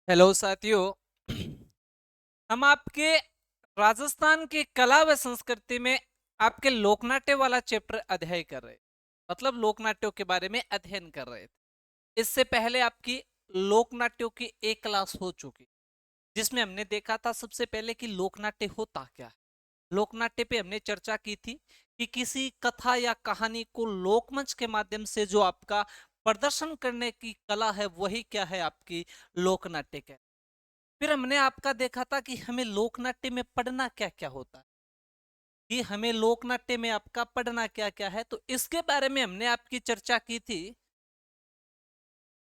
Hello साथियों। हम आपके राजस्थान की कला व संस्कृति में आपके लोकनाट्य वाला चैप्टर अध्ययन कर रहे, मतलब लोकनाट्यों के बारे में अध्ययन कर रहे थे। इससे पहले आपकी लोकनाट्यों की एक क्लास हो चुकी, जिसमें हमने देखा था सबसे पहले कि लोकनाट्य होता क्या है। लोकनाट्य पे हमने चर्चा की थी कि किसी कथा या कहानी को लोकमंच के माध्यम से जो आपका प्रदर्शन करने की कला है, वही क्या है, आपकी लोकनाट्य है। फिर हमने आपका देखा था कि हमें लोकनाट्य में पढ़ना क्या क्या होता है, कि हमें लोकनाट्य में आपका पढ़ना क्या क्या है। तो इसके बारे में हमने आपकी चर्चा की थी।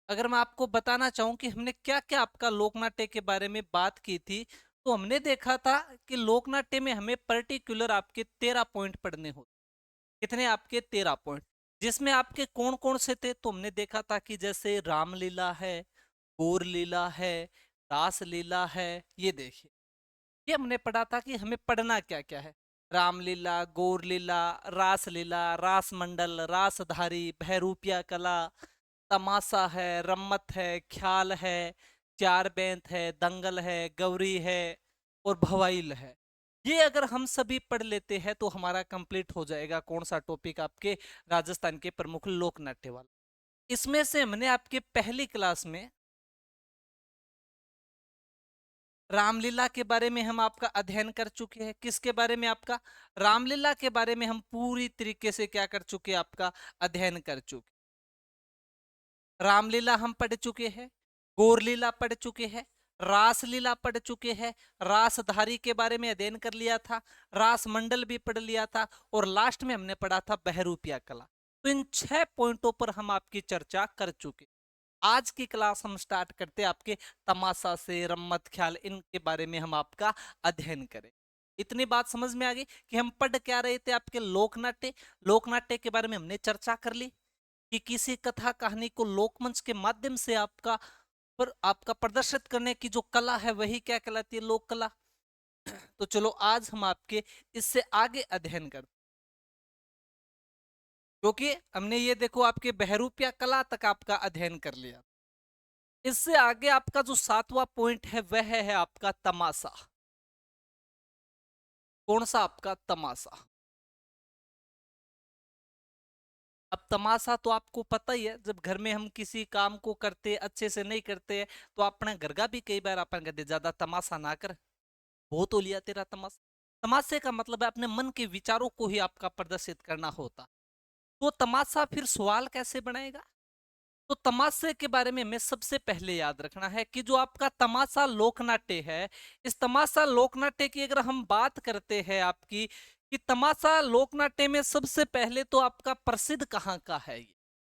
अगर मैं आपको बताना चाहूं कि हमने क्या क्या आपका लोकनाट्य के बारे में बात की थी, तो हमने देखा था कि लोकनाट्य में हमें पर्टिकुलर आपके 13 पॉइंट पढ़ने होते। कितने? आपके 13 पॉइंट। जिसमें आपके कौन कौन से थे, तो हमने देखा था कि जैसे रामलीला है, गौर लीला है, रास लीला है। ये देखिए, ये हमने पढ़ा था कि हमें पढ़ना क्या क्या है। रामलीला, गौर लीला, रास लीला, रास मंडल, रासधारी, भैरूपिया कला, तमाशा है, रम्मत है, ख्याल है, चार बेंत है, दंगल है, गौरी है और भवाइल है। ये अगर हम सभी पढ़ लेते हैं तो हमारा कंप्लीट हो जाएगा कौन सा टॉपिक, आपके राजस्थान के प्रमुख लोक नाट्य वाला। इसमें से हमने आपके पहली क्लास में रामलीला के बारे में हम आपका अध्ययन कर चुके हैं। किसके बारे में? आपका रामलीला के बारे में हम पूरी तरीके से क्या कर चुके हैं, आपका अध्ययन कर चुके। रामलीला हम पढ़ चुके हैं, गौर लीला पढ़ चुके हैं, रास लीला पढ़ चुके हैं, रासधारी के बारे में अध्ययन कर लिया था, रास मंडल भी पढ़ लिया था, और लास्ट में हमने पढ़ा था बहरूपिया कला। तो इन 6 पॉइंटों पर हम आपकी चर्चा कर चुके। आज की क्लास हम स्टार्ट करते हैं आपके तमाशा से, रम्मत, ख्याल, इनके बारे में हम आपका अध्ययन करें। इतनी बात समझ में आ गई कि हम पढ़ क्या रहे थे? आपके लोकनाट्य। लोकनाट्य के बारे में हमने चर्चा कर ली कि किसी कथा कहानी को लोकमंच के माध्यम से आपका प्रदर्शित करने की जो कला है, वही क्या कहलाती है? लोक कला। तो चलो आज हम आपके इससे आगे अध्ययन करते, क्योंकि हमने ये देखो आपके बहरूपिया कला तक आपका अध्ययन कर लिया। इससे आगे आपका जो 7वां पॉइंट है, वह है आपका तमाशा। कौन सा? आपका तमाशा। अब तमाशा तो आपको पता ही है, जब घर में हम किसी काम को करते अच्छे से नहीं करते हैं, तो अपने घर का भी कई बार अपन कहते ज्यादा तमाशा ना कर, बहुत हो लिया तेरा तमाशा। तमाशे का मतलब है अपने मन के विचारों को ही आपका प्रदर्शित करना होता। तो तमाशा फिर सवाल कैसे बनाएगा? तो तमाशे के बारे में हमें सबसे पहले याद रखना है कि जो आपका तमाशा लोकनाट्य है, इस तमाशा लोकनाट्य की अगर हम बात करते हैं आपकी, कि तमाशा लोकनाट्य में सबसे पहले तो आपका प्रसिद्ध कहाँ का है ये।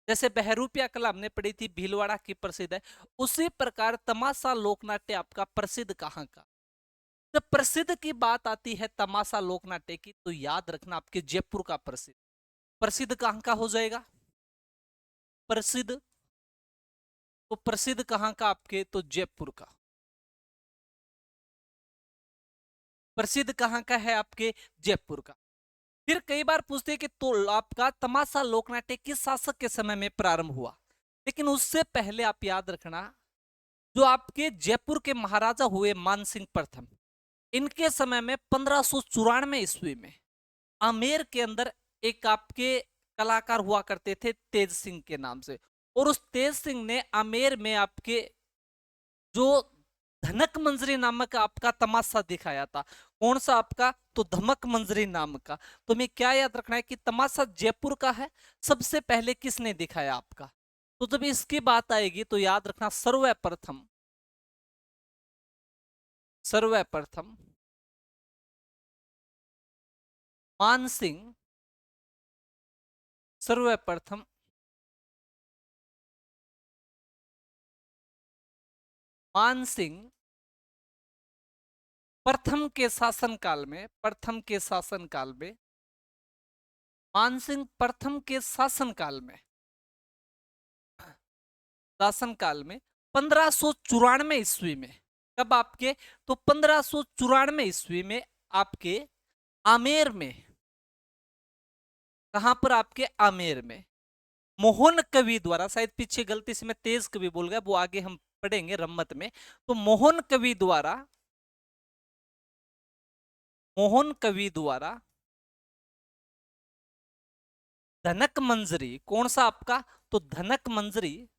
जैसे बहरूपिया कला हमने पढ़ी थी, भीलवाड़ा की प्रसिद्ध है, उसी प्रकार तमाशा लोकनाट्य आपका प्रसिद्ध कहाँ का। जब प्रसिद्ध की बात आती है तमाशा लोकनाट्य की, तो याद रखना आपके जयपुर का प्रसिद्ध। प्रसिद्ध कहाँ का हो जाएगा? प्रसिद्ध, तो प्रसिद्ध कहाँ का आपके? तो जयपुर का। प्रसिद्ध कहाँ का है? आपके जयपुर का। फिर कई बार पूछते हैं कि तो आपका तमाशा लोकनाट्य किस शासक के समय में प्रारंभ हुआ। लेकिन उससे पहले आप याद रखना, जो आपके जयपुर के महाराजा हुए मानसिंह प्रथम, इनके समय में 1594 ईस्वी में आमेर के अंदर एक आपके कलाकार हुआ करते थे तेज सिंह के नाम से। और उस तेज सिंह ने आमेर में आपके जो धनक मंजरी नामक आपका तमाशा दिखाया था। कौन सा आपका? तो धमक मंजरी नाम का। तो हमें क्या याद रखना है कि तमाशा जयपुर का है। सबसे पहले किसने दिखाया आपका? तो जब इसकी बात आएगी तो याद रखना, सर्वप्रथम, सर्वप्रथम मानसिंह, सर्वप्रथम मानसिंह प्रथम के शासनकाल में, प्रथम के शासनकाल में, मानसिंह प्रथम के शासनकाल में 1594 ईस्वी में। कब आपके? तो 1594 ईस्वी में आपके आमेर में। कहां पर? आपके आमेर में मोहन कवि द्वारा, शायद पीछे गलती से मैं तेज कवि बोल गया, वो आगे हम पढ़ेंगे रम्मत में। तो मोहन कवि द्वारा धनक मंजरी, कौन सा आपका, तो धनक मंजरी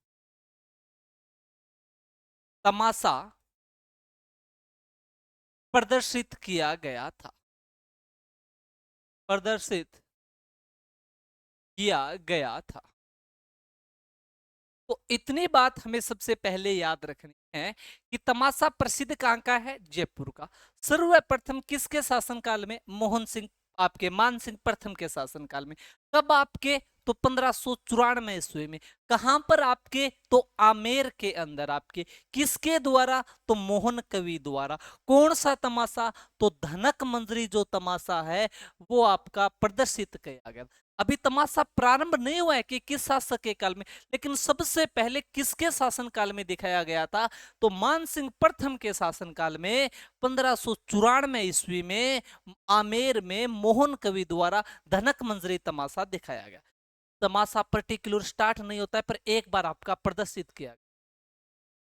तमाशा प्रदर्शित किया गया था, प्रदर्शित किया गया था। तो इतनी बात हमें सबसे पहले याद रखनी है कि तमाशा प्रसिद्ध कहां का है, जयपुर का। सर्वप्रथम किसके शासनकाल में, मोहन सिंह, आपके मान सिंह प्रथम के शासनकाल में। कब आपके, तो 1594 ईस्वी में। कहां पर आपके, तो आमेर के अंदर आपके। किसके द्वारा, तो मोहन कवि द्वारा। कौन सा तमाशा, तो धनक मंजरी जो तमाशा है वो आपका प्रदर्शित किया गया। अभी तमाशा प्रारंभ नहीं हुआ है कि किस शासक के काल में, लेकिन सबसे पहले किसके शासनकाल में दिखाया गया था, तो मानसिंह प्रथम के शासनकाल में 1594 ईस्वी में आमेर में मोहन कवि द्वारा धनक मंजरी तमाशा दिखाया गया। तमाशा पर्टिकुलर स्टार्ट नहीं होता है, पर एक बार आपका प्रदर्शित किया गया।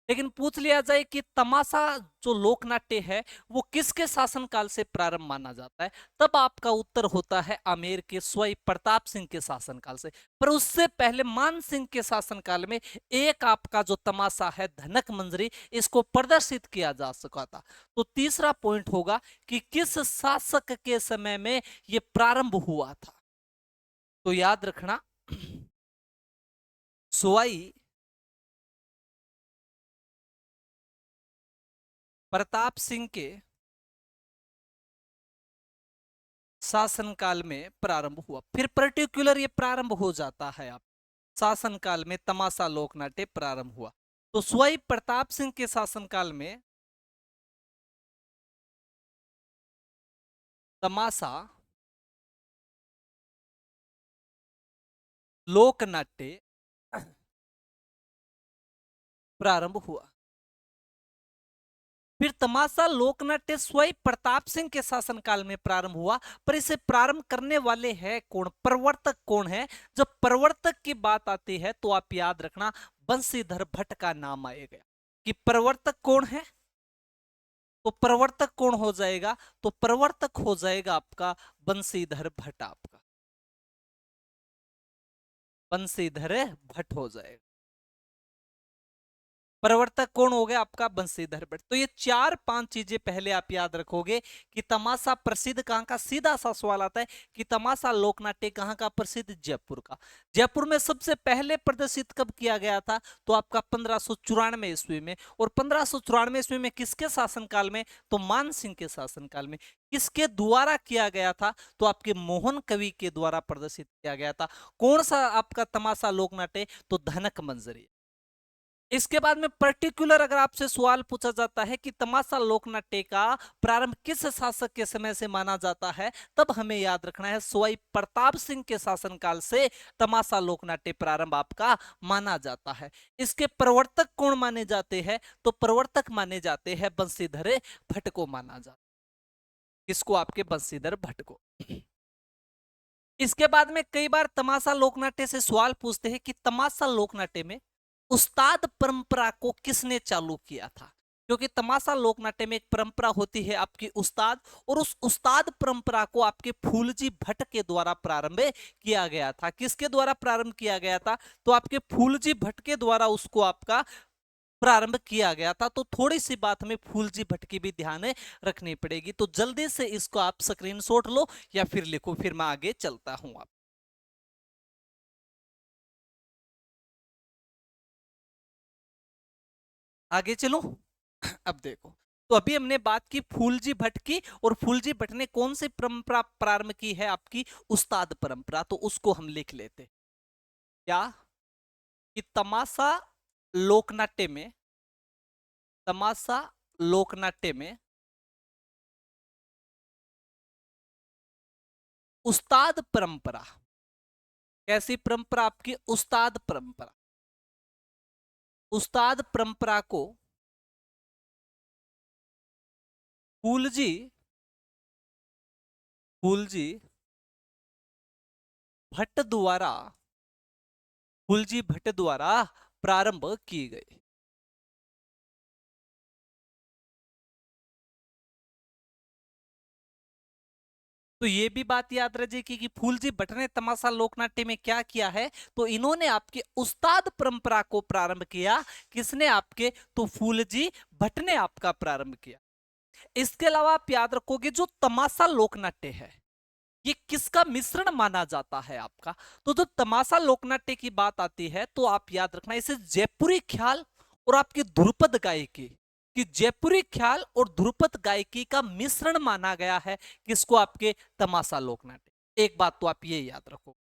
लेकिन पूछ लिया जाए कि तमाशा जो लोकनाट्य है वो किसके शासनकाल से प्रारंभ माना जाता है, तब आपका उत्तर होता है आमेर के स्वयं प्रताप सिंह के शासनकाल से। पर उससे पहले मान सिंह के शासनकाल में एक आपका जो तमाशा है धनक मंजरी, इसको प्रदर्शित किया जा सका था। तो तीसरा पॉइंट होगा कि किस शासक के समय में यह प्रारंभ हुआ था। तो याद रखना, स्वयं प्रताप सिंह के शासनकाल में प्रारंभ हुआ। फिर पर्टिकुलर ये प्रारंभ हो जाता है आप शासनकाल में तमाशा लोकनाट्य प्रारंभ हुआ। तो स्वयं प्रताप सिंह के शासनकाल में तमाशा लोकनाट्य प्रारंभ हुआ। फिर तमाशा लोकनाट्य स्वयं प्रताप सिंह के शासनकाल में प्रारंभ हुआ। पर इसे प्रारंभ करने वाले हैं कौन, प्रवर्तक कौन है। जब प्रवर्तक की बात आती है तो आप याद रखना बंशीधर भट्ट का नाम आएगा। कि प्रवर्तक कौन है, तो प्रवर्तक कौन हो जाएगा, तो प्रवर्तक हो जाएगा आपका बंशीधर भट्ट। आपका बंशीधर भट्ट हो जाएगा। प्रवर्तक कौन हो गया आपका, बंशीधर भट्ट। तो ये चार पांच चीजें पहले आप याद रखोगे कि तमाशा प्रसिद्ध कहां का। सीधा सा सवाल आता है कि तमाशा लोकनाट्य कहां का प्रसिद्ध, जयपुर का। जयपुर में सबसे पहले प्रदर्शित कब किया गया था, तो आपका 1594 ईस्वी में। और 1594 ईस्वी में किसके शासनकाल में, तो मान सिंह के शासनकाल में। किसके द्वारा किया गया था, तो आपके मोहन कवि के द्वारा प्रदर्शित किया गया था। कौन सा आपका तमाशा लोकनाट्य, तो धनक मंजरी। इसके बाद में पर्टिकुलर अगर आपसे सवाल पूछा जाता है कि तमाशा लोकनाट्य का प्रारंभ किस शासक के समय से माना जाता है, तब हमें याद रखना है स्वयं प्रताप सिंह के शासनकाल से तमाशा लोकनाट्य प्रारंभ आपका माना जाता है। इसके प्रवर्तक कौन माने जाते हैं, तो प्रवर्तक माने जाते हैं बंशीधर भट्ट को माना जाता है। किसको, आपके बंशीधर भट्ट को। इसके बाद में कई बार तमाशा लोकनाट्य से सवाल पूछते हैं कि तमाशा लोकनाट्य में उस्ताद परंपरा को किसने चालू किया था। क्योंकि तमाशा लोकनाट्य में एक परंपरा होती है आपकी उस्ताद, और उस उस्ताद परंपरा को आपके फूलजी भट्ट के द्वारा प्रारंभ किया गया था। किसके द्वारा प्रारंभ किया गया था, तो आपके फूलजी भट्ट के द्वारा उसको आपका प्रारंभ किया गया था। तो थोड़ी सी बात में फूलजी भट्ट की भी ध्यान रखनी पड़ेगी। तो जल्दी से इसको आप स्क्रीनशॉट लो या फिर लिखो, फिर मैं आगे चलता हूं। आप आगे चलो। अब देखो, तो अभी हमने बात की फूलजी भट्ट की, और फूलजी भट्ट ने कौन सी परंपरा प्रारंभ की है, आपकी उस्ताद परंपरा। तो उसको हम लिख लेते क्या, कि तमाशा लोकनाट्य में, तमाशा लोकनाट्य में उस्ताद परंपरा। कैसी परंपरा, आपकी उस्ताद परंपरा। उस्ताद परंपरा को फूलजी फूलजी भट्ट द्वारा, फूलजी भट्ट द्वारा प्रारंभ की गई। तो ये भी बात याद रखिए कि फूलजी भट्ट ने तमाशा लोकनाट्य में क्या किया है, तो इन्होंने आपके उस्ताद परंपरा को प्रारंभ किया। किसने आपके, तो फूलजी भट्ट ने आपका प्रारंभ किया। इसके अलावा आप याद रखोगे जो तमाशा लोकनाट्य है ये किसका मिश्रण माना जाता है आपका, तो जब तमाशा लोकनाट्य की बात आती है तो आप याद रखना इसे जयपुरी ख्याल और आपकी ध्रुपद गायकी, कि जयपुरी ख्याल और ध्रुपद गायकी का मिश्रण माना गया है किसको, आपके तमाशा लोकनाट्य। एक बात तो आप ये याद रखो।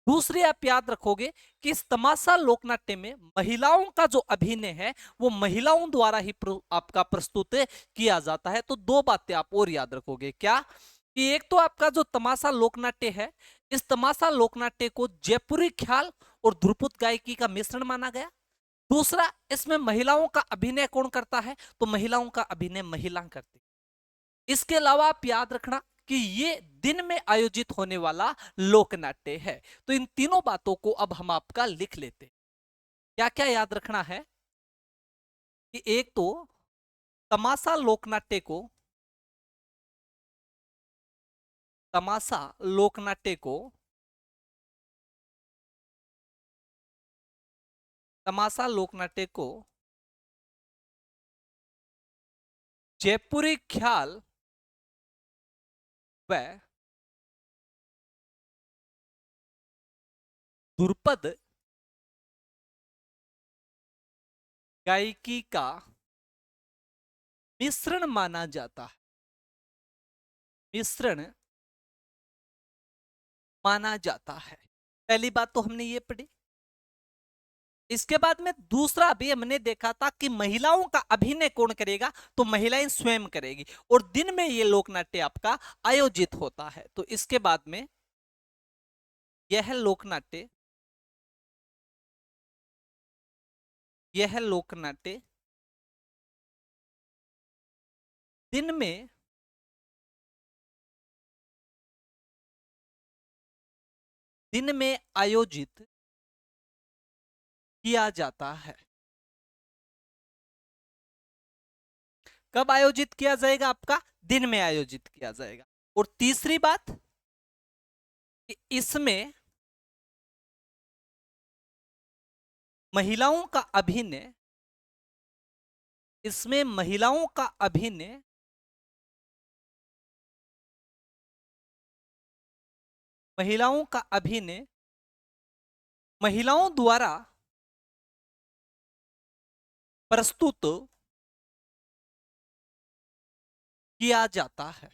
दूसरी आप याद रखोगे कि इस तमाशा लोकनाट्य में महिलाओं का जो अभिनय है वो महिलाओं द्वारा ही आपका प्रस्तुत किया जाता है। तो दो बातें आप और याद रखोगे, क्या कि एक तो आपका जो तमाशा लोकनाट्य है, इस तमाशा लोकनाट्य को जयपुरी ख्याल और ध्रुपद गायकी का मिश्रण माना गया। दूसरा, इसमें महिलाओं का अभिनय कौन करता है, तो महिलाओं का अभिनय महिला करती। इसके अलावा आप याद रखना कि ये दिन में आयोजित होने वाला लोकनाट्य है। तो इन तीनों बातों को अब हम आपका लिख लेते। क्या क्या याद रखना है कि एक तो तमाशा लोकनाट्य को, तमाशा लोकनाट्य को, तमाशा लोकनाट्य को जयपुरी ख्याल व ध्रुपद गायकी का मिश्रण माना जाता है, मिश्रण माना जाता है। पहली बात तो हमने ये पढ़ी। इसके बाद में दूसरा भी हमने देखा था कि महिलाओं का अभिनय कौन करेगा, तो महिलाएं स्वयं करेगी और दिन में ये लोकनाट्य आपका आयोजित होता है। तो इसके बाद में यह लोकनाट्य, यह लोकनाट्य दिन में आयोजित किया जाता है। कब आयोजित किया जाएगा, आपका दिन में आयोजित किया जाएगा। और तीसरी बात कि इसमें महिलाओं का अभिनय, इसमें महिलाओं का अभिनय महिलाओं का अभिनय महिलाओं द्वारा प्रस्तुत किया जाता है।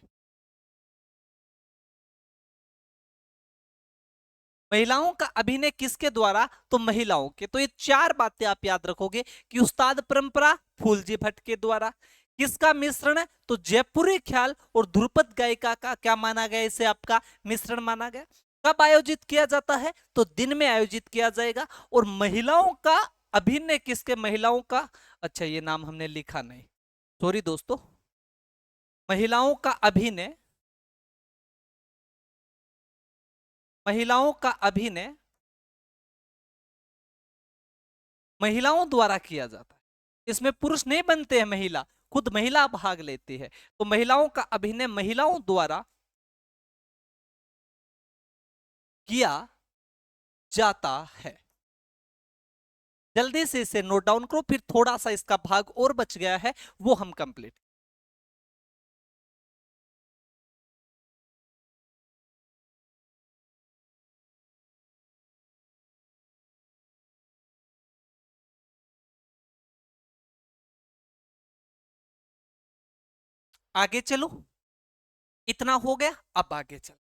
महिलाओं का अभिनय किसके द्वारा, तो महिलाओं के। तो ये चार बातें आप याद रखोगे कि उस्ताद परंपरा फूलजी भट्ट के द्वारा, किसका मिश्रण है, तो जयपुरी ख्याल और ध्रुपद गायिका का क्या माना गया, इसे आपका मिश्रण माना गया। कब आयोजित किया जाता है, तो दिन में आयोजित किया जाएगा। और महिलाओं का अभिनय किसके, महिलाओं का, अच्छा ये नाम हमने लिखा नहीं, सॉरी दोस्तों, महिलाओं का अभिनय, महिलाओं का अभिनय महिलाओं द्वारा किया जाता है। इसमें पुरुष नहीं बनते हैं, महिला खुद महिला भाग लेती है। तो महिलाओं का अभिनय महिलाओं द्वारा किया जाता है। जल्दी से इसे नोट डाउन करो, फिर थोड़ा सा इसका भाग और बच गया है वो हम कंप्लीट। आगे चलो, इतना हो गया, अब आगे चलो।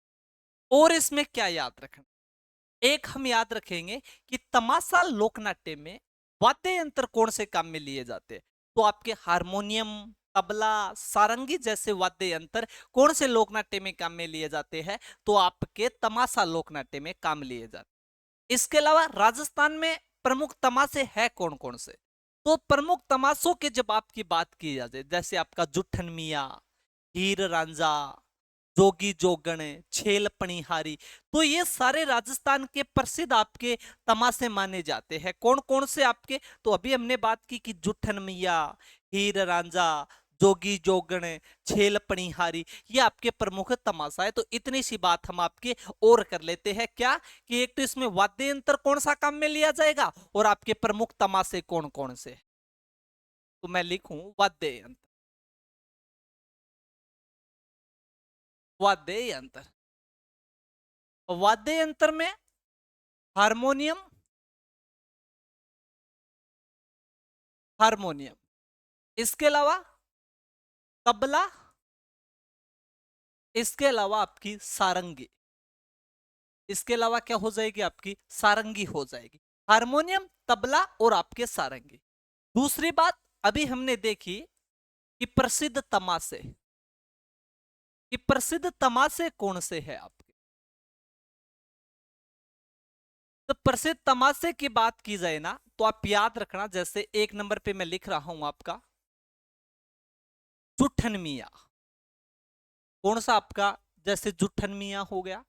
और इसमें क्या याद रखना, एक हम याद रखेंगे कि तमाशा लोकनाट्य में वाद्य यंत्र कौन से काम में लिए जाते हैं, तो आपके हारमोनियम, तबला, सारंगी जैसे वाद्य यंत्र कौन से लोकनाट्य में काम में लिए जाते हैं, तो आपके तमाशा लोकनाट्य में काम लिए जाते हैं। इसके अलावा राजस्थान में प्रमुख तमाशे है कौन कौन से, तो प्रमुख तमाशों के जब आपकी बात की जाए, जैसे आपका जुठन मिया, हीर रांझा, जोगी जोगण, छेल पणिहारी, तो ये सारे राजस्थान के प्रसिद्ध आपके तमाशे माने जाते हैं। कौन कौन से आपके, तो अभी हमने बात की कि जुठन मिया, हीर रांझा, जोगी जोगण, छेल पणिहारी, ये आपके प्रमुख तमाशा है। तो इतनी सी बात हम आपके और कर लेते हैं क्या, कि एक तो इसमें वाद्य यंत्र कौन सा काम में लिया जाएगा और आपके प्रमुख तमाशे कौन कौन से। तो मैं लिखूं वाद्य यंत्र, वाद्य यंत्र। वाद्य यंत्र में हारमोनियम, हारमोनियम, इसके अलावा तबला, इसके अलावा आपकी सारंगी, इसके अलावा क्या हो जाएगी, आपकी सारंगी हो जाएगी। हारमोनियम, तबला और आपके सारंगी। दूसरी बात अभी हमने देखी कि प्रसिद्ध तमाशे, कि प्रसिद्ध तमाशे कौन से हैं आपके। तो प्रसिद्ध तमाशे की बात की जाए ना, तो आप याद रखना, जैसे एक नंबर पे मैं लिख रहा हूं आपका जुठन मिया। कौन सा आपका, जैसे जुठन मिया हो गया।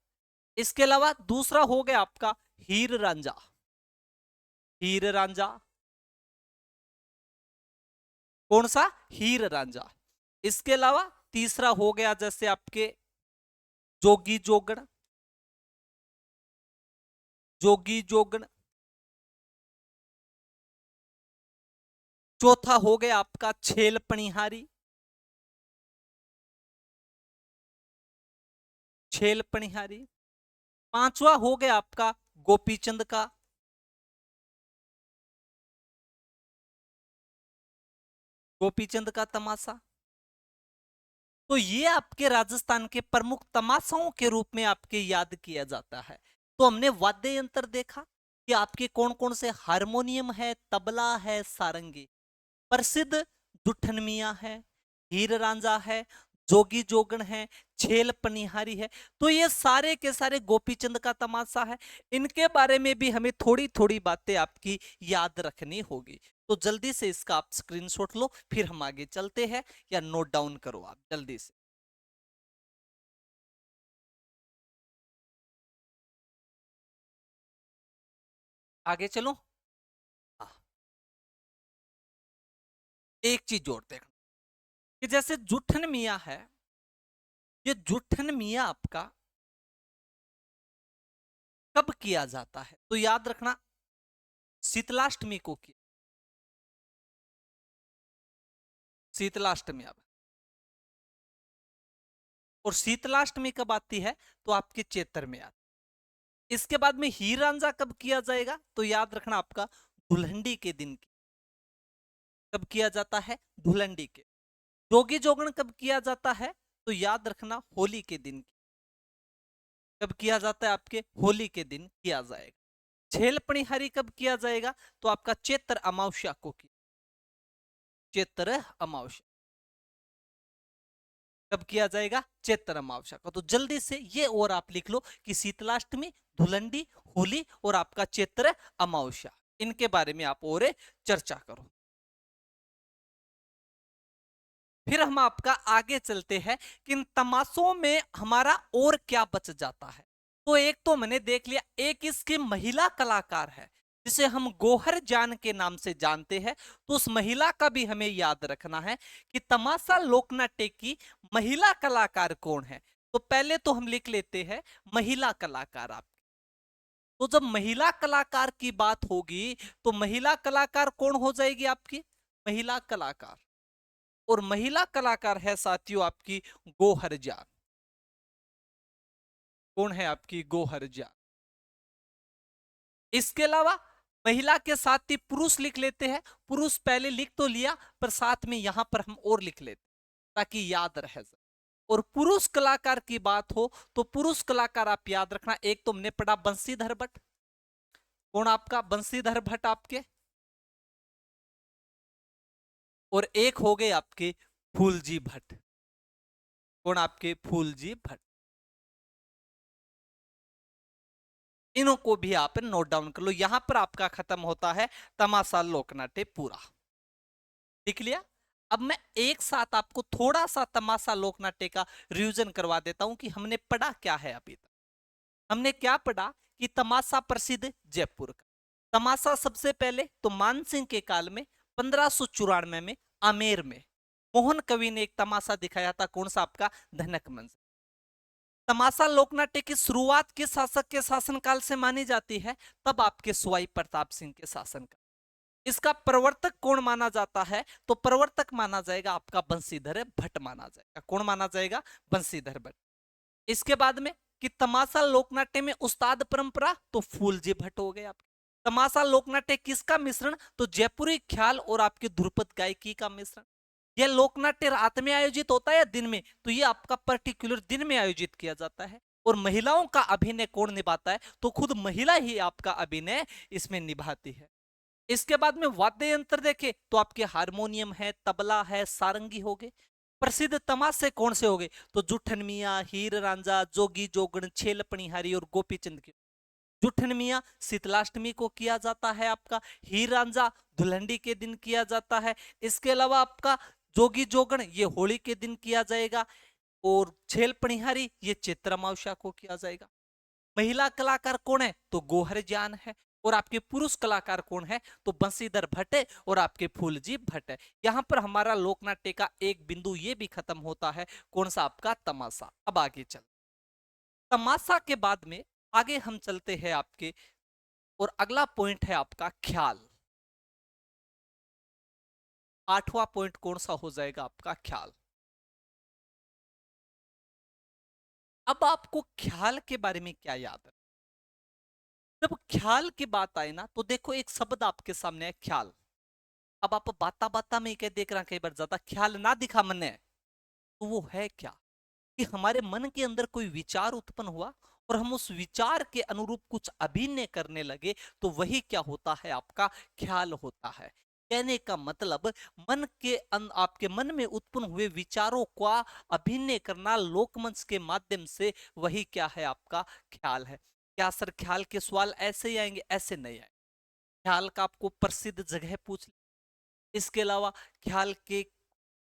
इसके अलावा दूसरा हो गया आपका हीर रांझा, हीर रांझा। कौन सा, हीर रांझा। इसके अलावा तीसरा हो गया जैसे आपके जोगी जोगण, जोगी जोगण। चौथा हो गया आपका छेल पणिहारी, छेल पणिहारी। पांचवा हो गया आपका गोपीचंद का, गोपीचंद का तमाशा। तो ये आपके राजस्थान के प्रमुख तमाशाओं के रूप में आपके याद किया जाता है। तो हमने वाद्य यंत्र देखा कि आपके कौन कौन से, हारमोनियम है, तबला है, सारंगी। प्रसिद्ध जुठन मियां है, हीर रांझा है, जोगी जोगण है, छेल पनिहारी है। तो ये सारे के सारे गोपीचंद का तमाशा है। इनके बारे में भी हमें थोड़ी थोड़ी बातें आपकी याद रखनी होगी। तो जल्दी से इसका आप स्क्रीनशॉट लो, फिर हम आगे चलते हैं, या नोट डाउन करो आप जल्दी से। आगे चलो। हाँ, एक चीज और देखना, कि जैसे जुठन मियां है, ये जुठन मियां आपका कब किया जाता है, तो याद रखना शीतलाष्टमी को किया, शीतलाष्टमी। अब और शीतलाष्टमी कब आती है, तो आपके चैत्र में आती है। इसके बाद में हीर रांझा कब किया जाएगा, तो याद रखना आपका धुलंडी के दिन की, कब किया जाता है, धुलंडी के। जोगी जोगण कब किया जाता है, तो याद रखना होली के दिन की, कब किया जाता है, आपके होली के दिन किया जाएगा। छेल पणिहारी कब किया जाएगा, तो आपका चैत्र अमावस्या को किया, चैत्र अमावस्या कब किया जाएगा, चैत्र अमावस्या का। तो जल्दी से ये और आप लिख लो कि शीतलाष्टमी, धुलंडी, होली और आपका चैत्र अमावस्या, इनके बारे में आप और चर्चा करो। फिर हम आपका आगे चलते हैं कि इन तमाशों में हमारा और क्या बच जाता है। तो एक तो मैंने देख लिया, एक इसके महिला कलाकार है जिसे हम गोहर जान के नाम से जानते हैं। तो उस महिला का भी हमें याद रखना है कि तमाशा लोकनाट्य की महिला कलाकार कौन है। तो पहले तो हम लिख लेते हैं महिला कलाकार आप। तो जब महिला कलाकार की बात होगी, तो महिला कलाकार कौन हो जाएगी आपकी, महिला कलाकार। और महिला कलाकार है साथियों आपकी गोहर जान। कौन है आपकी, गोहर जान। इसके अलावा महिला के साथ ही पुरुष लिख लेते हैं। पुरुष पहले लिख तो लिया, पर साथ में यहां पर हम और लिख लेते ताकि याद रहे। और पुरुष कलाकार की बात हो, तो पुरुष कलाकार आप याद रखना, एक तो हमने पढ़ा बंशीधर भट्ट। कौन आपका, बंशीधर भट्ट आपके। और एक हो गए आपके फूलजी भट्ट। कौन आपके, फूलजी भट्ट। इनको भी आप नोट डाउन कर लो। यहां पर आपका खत्म होता है तमाशा लोकनाट्य पूरा। लिख लिया। अब मैं एक साथ आपको थोड़ा सा तमाशा लोकनाट्य का रिवीजन करवा देता हूं कि हमने पढ़ा क्या है अभी तक। हमने क्या पढ़ा कि तमाशा प्रसिद्ध जयपुर का। तमाशा सबसे पहले तो मानसिंह के काल में 1594 में आमेर में मोहन कवि ने एक तमाशा दिखाया था, कौन सा आपका, धनक मंच। तमाशा लोकनाट्य की शुरुआत किस शासक के शासनकाल से मानी जाती है? तब आपके सवाई प्रताप सिंह के शासनकाल। इसका प्रवर्तक कौन माना जाता है? तो प्रवर्तक माना जाएगा आपका बंशीधर भट्ट माना जाएगा। कौन माना जाएगा? बंशीधर भट्ट। इसके बाद में कि तमाशा लोकनाट्य में उस्ताद परंपरा, तो फूलजी भट्ट हो गए आपके। तमाशा लोकनाट्य किसका मिश्रण? तो जयपुरी ख्याल और आपके ध्रुपद गायकी का मिश्रण। यह लोकनाट्य रात में आयोजित होता है या दिन में? तो ये आपका पर्टिकुलर दिन में आयोजित किया जाता है। और महिलाओं का अभिनय कौन निभाता है? तो खुद महिला ही आपका अभिनय इसमें निभाती है। इसके बाद में वाद्य यंत्र देखे तो आपके हारमोनियम है, तबला है, सारंगी हो गए। प्रसिद्ध तमाशे कौन से हो गए? तो जुठन मियाँ, हीर रांझा, जोगी जोगण, छेल पनिहारी और गोपीचंद की। जुठन मियाँ शीतलाष्टमी को किया जाता है आपका, हीर रांझा धुलंडी के दिन किया जाता है। इसके अलावा आपका जोगी जोगण ये होली के दिन किया जाएगा, और छेल पनिहारी ये चैत्र अमावस्या को किया जाएगा। महिला कलाकार कौन है? तो गोहर जान है। और आपके पुरुष कलाकार कौन है? तो बंशीधर भट्ट है और आपके फूलजी भट्ट है। यहां पर हमारा लोकनाट्य का एक बिंदु ये भी खत्म होता है, कौन सा आपका, तमाशा। अब आगे चल, तमाशा के बाद में आगे हम चलते हैं आपके, और अगला पॉइंट है आपका ख्याल। आठवां पॉइंट कौन सा हो जाएगा आपका, ख्याल। अब आपको ख्याल के बारे में क्या याद है? जब ख्याल की बात आए ना, तो देखो एक शब्द आपके सामने है, ख्याल। अब आप बाता बाता में क्या देख रहे हैं, कई बार ज्यादा ख्याल ना दिखा मन ने, तो वो है क्या? कि हमारे मन के अंदर कोई विचार उत्पन्न हुआ और हम उस विचार के अनुरूप कुछ अभिनय करने लगे, तो वही क्या होता है, आपका ख्याल होता है। कहने का मतलब मन के आपके मन में उत्पन्न हुए विचारों का अभिनय करना लोकमंच के माध्यम से, वही क्या है, आपका ख्याल है। क्या सर ख्याल के सवाल ऐसे ही आएंगे? ऐसे नहीं आए। ख्याल का आपको प्रसिद्ध जगह पूछ, इसके अलावा ख्याल के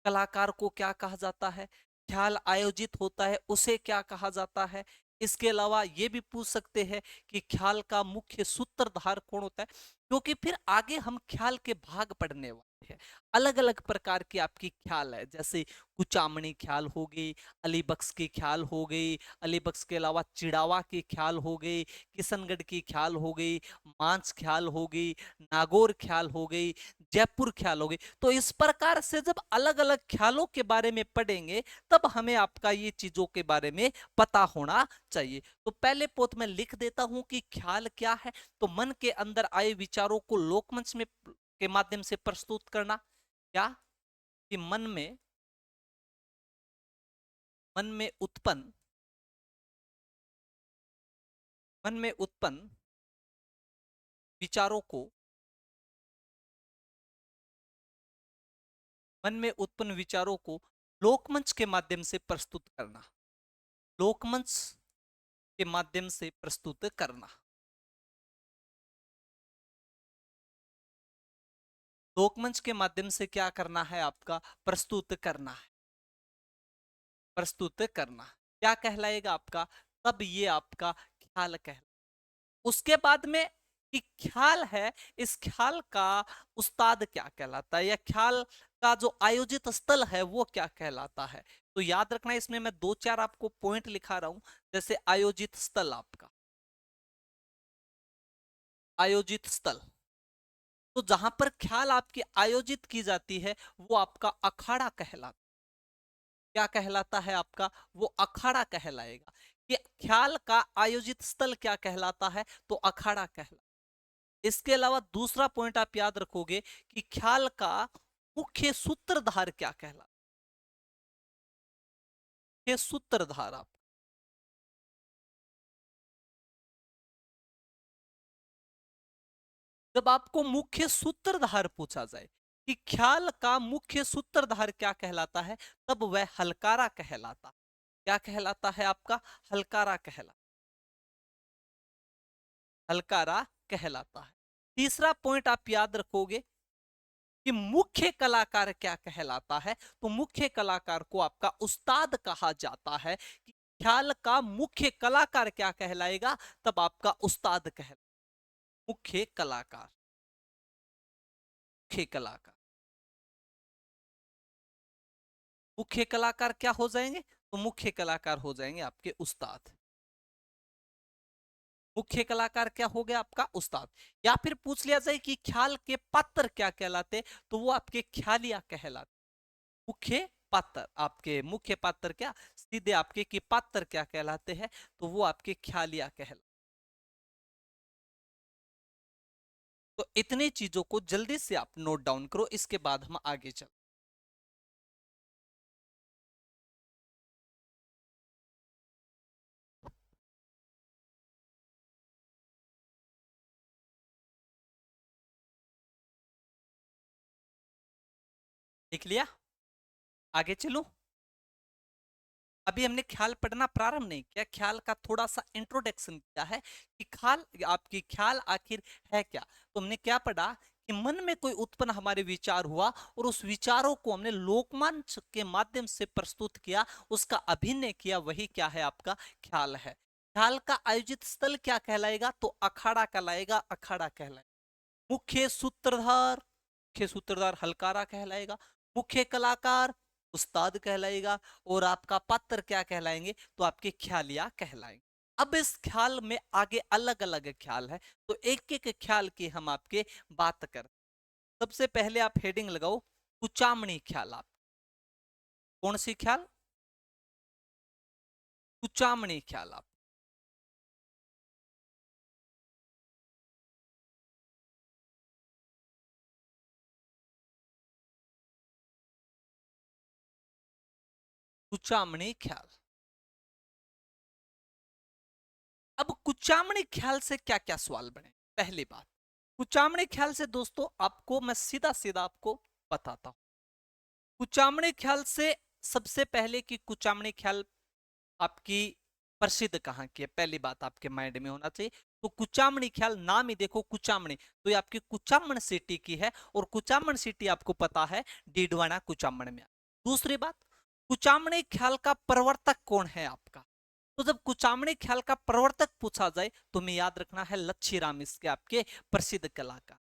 कलाकार को क्या कहा जाता है, ख्याल आयोजित होता है उसे क्या कहा जाता है। इसके अलावा ये भी पूछ सकते हैं कि ख्याल का मुख्य सूत्रधार कौन होता है, क्योंकि फिर आगे हम ख्याल के भाग पढ़ने वाले हैं। अलग अलग प्रकार की आपकी ख्याल है, जैसे कुचामणी ख्याल हो गई, अली बख्श की ख्याल हो गई, अली बख्श के अलावा चिड़ावा की ख्याल हो गई, किशनगढ़ की ख्याल हो गई, मांस ख्याल हो गई, नागौर ख्याल हो गई, जयपुर ख्याल हो गई। तो इस प्रकार से जब अलग अलग ख्यालों के बारे में पढ़ेंगे, तब हमें आपका ये चीजों के बारे में पता होना चाहिए। तो पहले पोत में लिख देता हूं कि ख्याल क्या है। तो मन के अंदर आए विचारों को लोकमंच में के माध्यम से प्रस्तुत करना। क्या? कि मन में उत्पन्न मन में उत्पन्न विचारों को मन में उत्पन्न विचारों को लोकमंच के माध्यम से प्रस्तुत करना। लोकमंच के माध्यम से प्रस्तुत करना। लोकमंच के माध्यम से क्या करना है, आपका प्रस्तुत करना है। प्रस्तुत करना क्या कहलाएगा आपका? तब ये आपका ख्याल कहला। उसके बाद में कि ख्याल है, इस ख्याल का उस्ताद क्या कहलाता है, या ख्याल का जो आयोजित स्थल है वो क्या कहलाता है। तो याद रखना, इसमें मैं दो चार आपको पॉइंट लिखा रहा हूं। जैसे आयोजित स्थल, आपका आयोजित स्थल, तो जहां पर ख्याल आपकी आयोजित की जाती है वो आपका अखाड़ा कहलाता। क्या कहलाता है आपका? वो अखाड़ा कहलाएगा। कि ख्याल का आयोजित स्थल क्या कहलाता है? तो अखाड़ा कहलाता। इसके अलावा दूसरा पॉइंट आप याद रखोगे कि ख्याल का मुख्य सूत्रधार क्या कहलाता है। सूत्रधार, आप जब आपको मुख्य सूत्रधार पूछा जाए कि ख्याल का मुख्य सूत्रधार क्या कहलाता है, तब वह हलकारा कहलाता। क्या कहलाता है आपका? हलकारा कहलाता। हलकारा कहलाता है। तीसरा पॉइंट आप याद रखोगे कि मुख्य कलाकार क्या कहलाता है। तो मुख्य कलाकार को आपका उस्ताद कहा जाता है। कि ख्याल का मुख्य कलाकार क्या कहलाएगा? तब आपका उस्ताद कहलाएगा। मुख्य कलाकार, मुख्य कलाकार। मुख्य कलाकार क्या हो जाएंगे? तो मुख्य कलाकार हो जाएंगे आपके उस्ताद। मुख्य कलाकार क्या हो गया? आपका उस्ताद। या फिर पूछ लिया जाए कि ख्याल के पात्र क्या कहलाते, तो वो आपके ख्यालिया कहलाते। मुख्य पात्र, आपके मुख्य पात्र क्या सीधे आपके कि पात्र क्या कहलाते हैं? तो वो आपके ख्यालिया कहलाते। तो इतनी चीजों को जल्दी से आप नोट डाउन करो, इसके बाद हम आगे चल। लिख लिया? आगे चलो। अभी हमने ख्याल पढ़ना प्रारंभ नहीं किया, ख्याल का थोड़ा सा इंट्रोडक्शन किया है कि ख्याल, आपकी ख्याल आखिर है क्या। तो हमने क्या पढ़ा कि मन में कोई उत्पन्न हमारे विचार हुआ और उस विचारों को हमने लोकमंच के माध्यम से प्रस्तुत किया, उसका अभिनय किया, वही क्या है? आपका ख्याल है। ख्याल का आयोजित स्थल क्या कहलाएगा? तो अखाड़ा कहलाएगा, अखाड़ा कहलाएगा। मुख्य सूत्रधार, मुख्य सूत्रधार हलकारा कहलाएगा। मुख्य कलाकार उस्ताद कहलाएगा। और आपका पात्र क्या कहलाएंगे? तो आपके ख्यालिया कहलाएंगे। अब इस ख्याल में आगे अलग अलग ख्याल है, तो एक एक ख्याल की हम आपके बात कर। सबसे पहले आप हेडिंग लगाओ कुचामणी ख्याल। आप कौन सी ख्याल? कुचामणी ख्याल। आप कुचामणी ख्याल। अब कुचामणी ख्याल से क्या क्या सवाल बने? पहली बात, कुचामणी ख्याल से दोस्तों आपको मैं सीधा सीधा आपको बताता हूं। कुचामणी ख्याल से सबसे पहले कि कुचामणी ख्याल आपकी प्रसिद्ध कहाँ की है, पहली बात आपके माइंड में होना चाहिए। तो कुचामणी ख्याल, नाम ही देखो कुचामणी, तो ये आपकी कुचामन सिटी की है। और कुचामन सिटी आपको पता है डीडवाना कुचामन में। दूसरी बात, कुचामणी ख्याल का प्रवर्तक कौन है आपका? तो जब कुचामणी ख्याल का प्रवर्तक पूछा जाए तो हमें याद रखना है लच्छी राम, इसके आपके प्रसिद्ध कलाकार।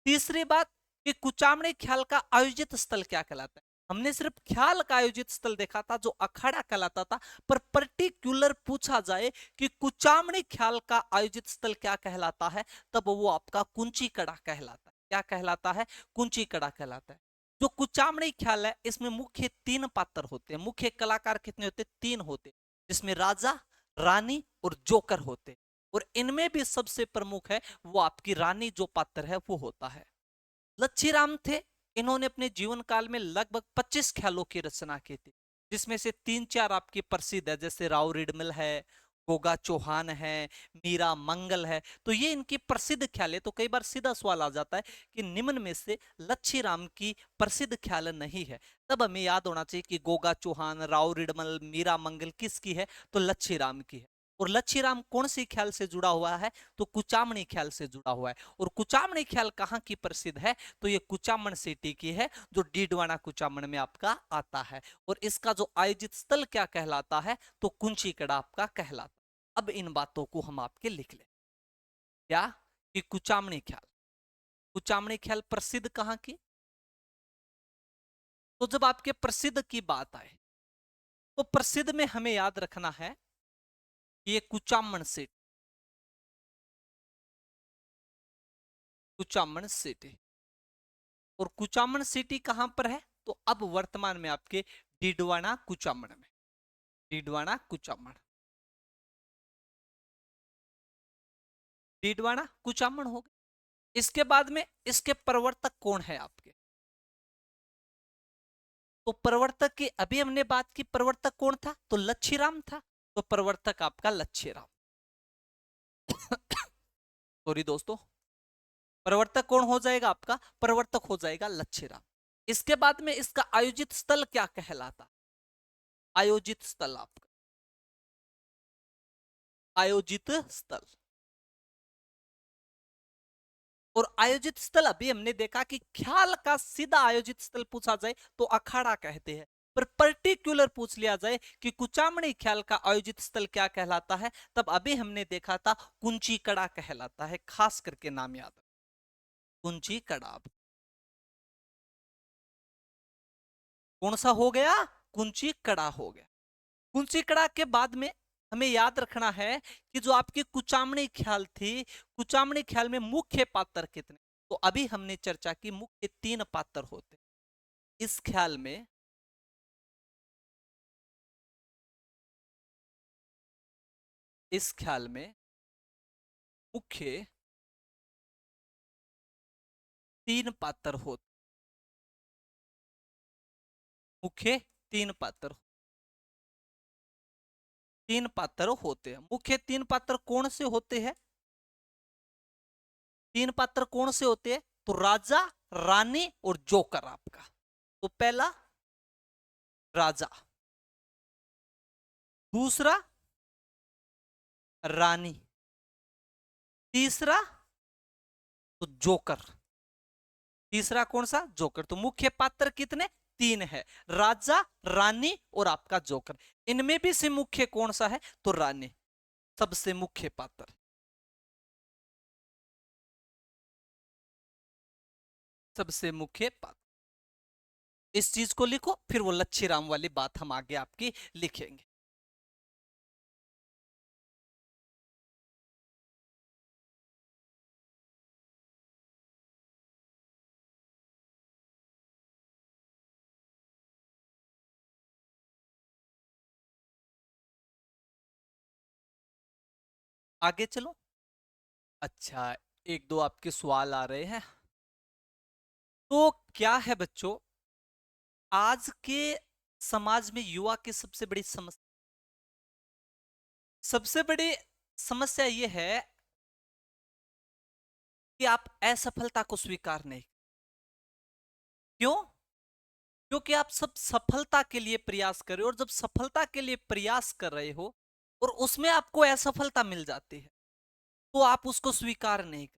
तीसरी बात कि कुचामणी ख्याल का आयोजित स्थल क्या कहलाता है? हमने सिर्फ ख्याल का आयोजित स्थल देखा था जो अखाड़ा कहलाता था, पर पर्टिकुलर पूछा जाए कि कुचामणी ख्याल का आयोजित स्थल क्या कहलाता है, तब वो आपका कुंची कड़ा कहलाता है। क्या कहलाता है? कुंची कड़ा कहलाता है। जो कुचामणी ख्याल है इसमें मुख्य तीन पात्र होते हैं। मुख्य कलाकार कितने होते? तीन होते, जिसमें राजा, रानी और जोकर होते। और इनमें भी सबसे प्रमुख है वो आपकी रानी, जो पात्र है वो होता है। लच्छी राम थे। इन्होंने अपने जीवन काल में लगभग 25 ख्यालों की रचना की थी, जिसमें से तीन चार आपकी प्रसिद्ध है, जैसे राव रिडमिल है, गोगा चौहान है, मीरा मंगल है। तो ये इनकी प्रसिद्ध ख्याल है। तो कई बार सीधा सवाल आ जाता है कि निम्न में से लच्छी राम की प्रसिद्ध ख्याल नहीं है, तब हमें याद होना चाहिए कि गोगा चौहान, राव रिडमल, मीरा मंगल किसकी है? तो लच्छी राम की है। और लच्छी राम कौन सी ख्याल से जुड़ा हुआ है? तो कुचामणी ख्याल से जुड़ा हुआ है। और कुचामणी ख्याल कहाँ की प्रसिद्ध है? तो ये कुचामन सिटी की है, जो डीडवाना कुचामन में आपका आता है। और इसका जो आयोजित स्थल क्या कहलाता है? तो कुंची कड़ा आपका कहलाता। अब इन बातों को हम आपके लिख ले। क्या? कि कुचामणी ख्याल, कुचामणी ख्याल प्रसिद्ध कहाँ की? तो जब आपके प्रसिद्ध की बात आए तो प्रसिद्ध में हमें याद रखना है कि ये कुचामन सिटी, कुचामन सिटी। और कुचामन सिटी कहां पर है? तो अब वर्तमान में आपके डीडवाना कुचामन में, डीडवाना कुचामन, डीडवाना कुचामन हो गया। इसके बाद में इसके प्रवर्तक कौन है आपके? तो प्रवर्तक की अभी हमने बात की, प्रवर्तक कौन था? तो लच्छीराम था। तो प्रवर्तक आपका लच्छीराम। सॉरी दोस्तों, प्रवर्तक कौन हो जाएगा आपका? प्रवर्तक हो जाएगा लच्छीराम। इसके बाद में इसका आयोजित स्थल क्या कहलाता? आयोजित स्थल आपका, आयोजित स्थल। और आयोजित स्थल अभी हमने देखा कि ख्याल का सीधा आयोजित स्थल पूछा जाए तो अखाड़ा कहते हैं, पर पर्टिकुलर पूछ लिया जाए कि कुचामणी ख्याल का आयोजित स्थल क्या कहलाता है, तब अभी हमने देखा था कुंची कड़ा कहलाता है। खास करके नाम याद, कुंची कड़ा। कौन सा हो गया? कुंची कड़ा हो गया। कुंची कड़ा के बाद में हमें याद रखना है कि जो आपकी कुचामणी ख्याल थी, कुचामणी ख्याल में मुख्य पात्र कितने? तो अभी हमने चर्चा की मुख्य 3 पात्र होते इस ख्याल में। इस ख्याल में मुख्य 3 पात्र होते। मुख्य 3 पात्र, 3 पात्र होते हैं। मुख्य 3 पात्र कौन से होते हैं? 3 पात्र कौन से होते हैं? तो राजा, रानी और जोकर आपका। तो पहला राजा, दूसरा रानी, तीसरा तो जोकर। तीसरा कौन सा? जोकर। तो मुख्य पात्र कितने? 3 है, राजा, रानी और आपका जोकर। इनमें भी से मुख्य कौन सा है? तो रानी सबसे मुख्य पात्र, सबसे मुख्य पात्र। इस चीज को लिखो, फिर वो लच्छी राम वाली बात हम आगे आपकी लिखेंगे। आगे चलो। अच्छा, एक दो आपके सवाल आ रहे हैं। तो क्या है बच्चों, आज के समाज में युवा की सबसे बड़ी समस्या, सबसे बड़ी समस्या यह है कि आप असफलता को स्वीकार नहीं। क्यों? क्योंकि आप सब सफलता के लिए प्रयास कर रहे हो, और जब सफलता के लिए प्रयास कर रहे हो और उसमें आपको असफलता मिल जाती है, तो आप उसको स्वीकार नहीं कर।